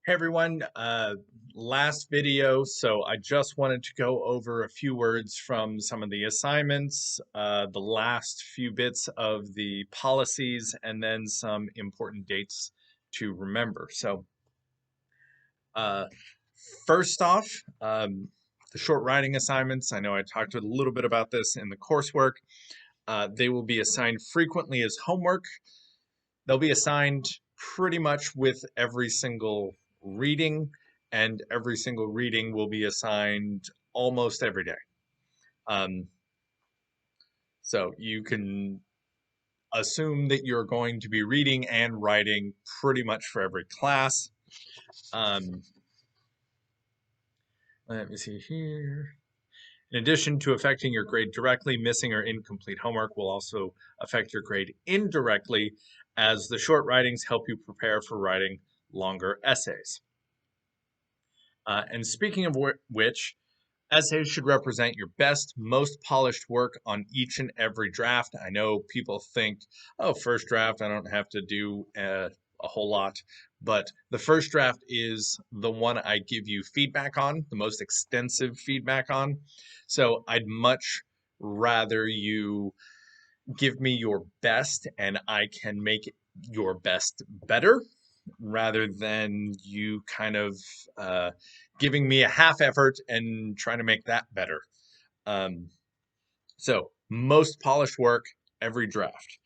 Hey everyone, last video, so I just wanted to go over a few words from some of the assignments, the last few bits of the policies, and then some important dates to remember. So, uh, first off, the short writing assignments, I know I talked a little bit about this in the coursework. They will be assigned frequently as homework. They'll be assigned pretty much with every single reading, and every single reading will be assigned almost every day. Um, so you can assume that you're going to be reading and writing pretty much for every class. Um, Let me see here. In addition to affecting your grade directly, missing or incomplete homework will also affect your grade indirectly, as the short writings help you prepare for writing longer essays. And speaking of which, essays should represent your best, most polished work on each and every draft. I know people think, oh, first draft, I don't have to do a whole lot. But the first draft is the one I give you feedback on, the most extensive feedback on. So I'd much rather you give me your best and I can make your best better rather than you kind of giving me a half effort and trying to make that better. Um, so, most polished work every draft.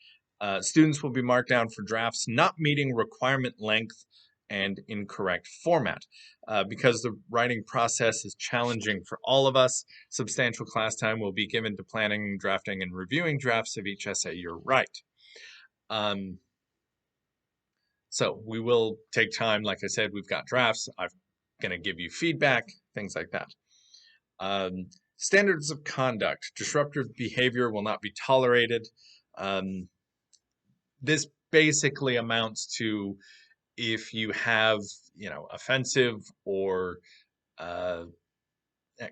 Students will be marked down for drafts not meeting requirement length and incorrect format. Because the writing process is challenging for all of us, substantial class time will be given to planning, drafting, and reviewing drafts of each essay you write. Um, so we will take time. Like I said, we've got drafts. I'm going to give you feedback, things like that. Standards of conduct. Disruptive behavior will not be tolerated. This basically amounts to if you have, offensive or uh,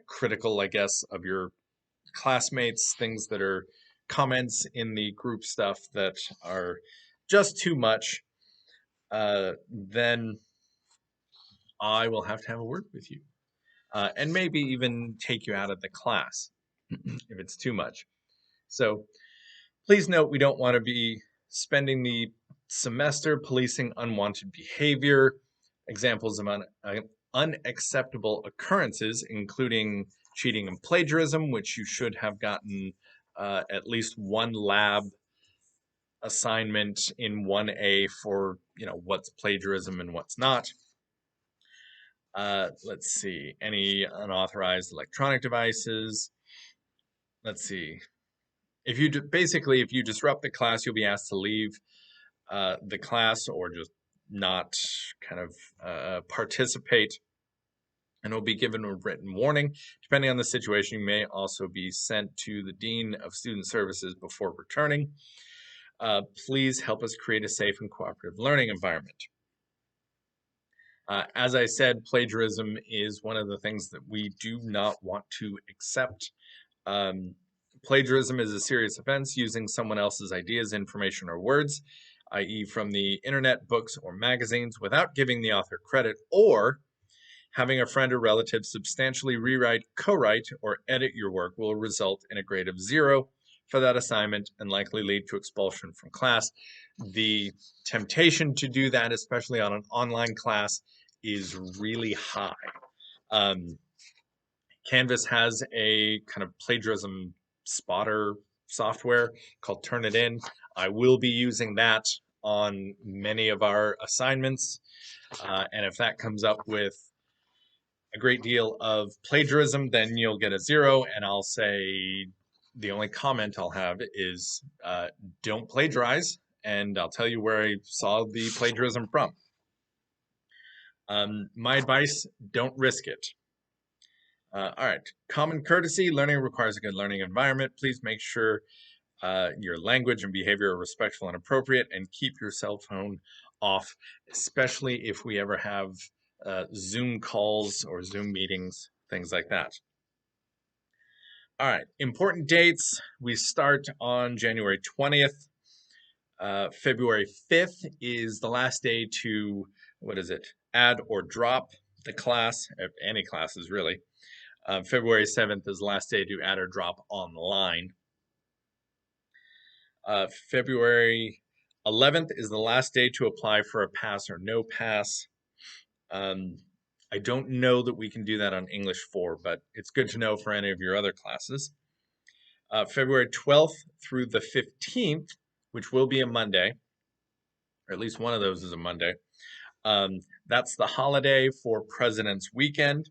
critical, I guess, of your classmates, things that are comments in the group stuff that are just too much, then I will have to have a word with you. And maybe even take you out of the class if it's too much. So please note we don't want to be spending the semester policing unwanted behavior. Examples of unacceptable occurrences, including cheating and plagiarism, which you should have gotten at least one lab assignment in 1A for, what's plagiarism and what's not. Let's see, any unauthorized electronic devices. Let's see. If you basically, if you disrupt the class, you'll be asked to leave the class or just not kind of participate, and will be given a written warning. Depending on the situation, you may also be sent to the Dean of Student Services before returning. Please help us create a safe and cooperative learning environment. As I said, plagiarism is one of the things that we do not want to accept. Plagiarism is a serious offense, using someone else's ideas, information, or words, i.e. from the internet, books, or magazines, without giving the author credit, or having a friend or relative substantially rewrite, co-write, or edit your work will result in a grade of 0 for that assignment and likely lead to expulsion from class. The temptation to do that, especially on an online class, is really high. Canvas has a kind of plagiarism spotter software called Turnitin. I will be using that on many of our assignments. And if that comes up with a great deal of plagiarism, then you'll get a 0. And I'll say the only comment I'll have is don't plagiarize. And I'll tell you where I saw the plagiarism from. My advice, don't risk it. All right, common courtesy. Learning requires a good learning environment. Please make sure your language and behavior are respectful and appropriate, and keep your cell phone off, especially if we ever have Zoom calls or Zoom meetings, things like that. All right, important dates. We start on January 20th. February 5th is the last day to, add or drop the class, any classes really. February 7th is the last day to add or drop online. February 11th is the last day to apply for a pass or no pass. I don't know that we can do that on English 4, but it's good to know for any of your other classes. February 12th through the 15th, which will be a Monday, or at least one of those is a Monday. That's the holiday for President's Weekend.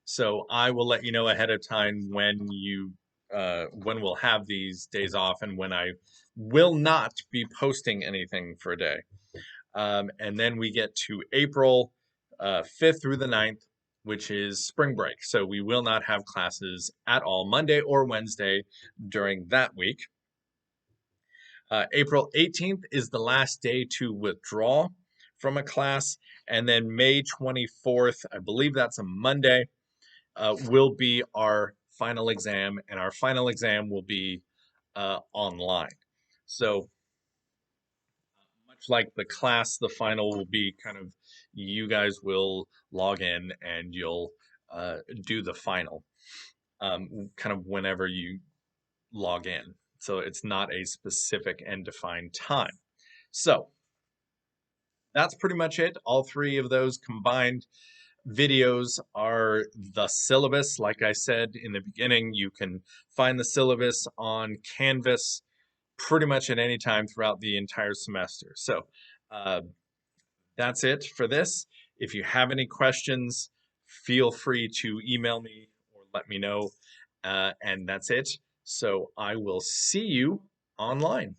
So I will let you know ahead of time when we'll have these days off and when I will not be posting anything for a day. And then we get to April 5th through the 9th, which is spring break. So we will not have classes at all, Monday or Wednesday during that week. April 18th is the last day to withdraw from a class. And then May 24th, I believe that's a Monday, will be our final exam. And our final exam will be online. So much like the class, the final will be kind of, you guys will log in and you'll do the final kind of whenever you log in. So it's not a specific and defined time. So that's pretty much it. All three of those combined videos are the syllabus. Like I said in the beginning, you can find the syllabus on Canvas pretty much at any time throughout the entire semester. So that's it for this. If you have any questions, feel free to email me or let me know. And that's it. So I will see you online.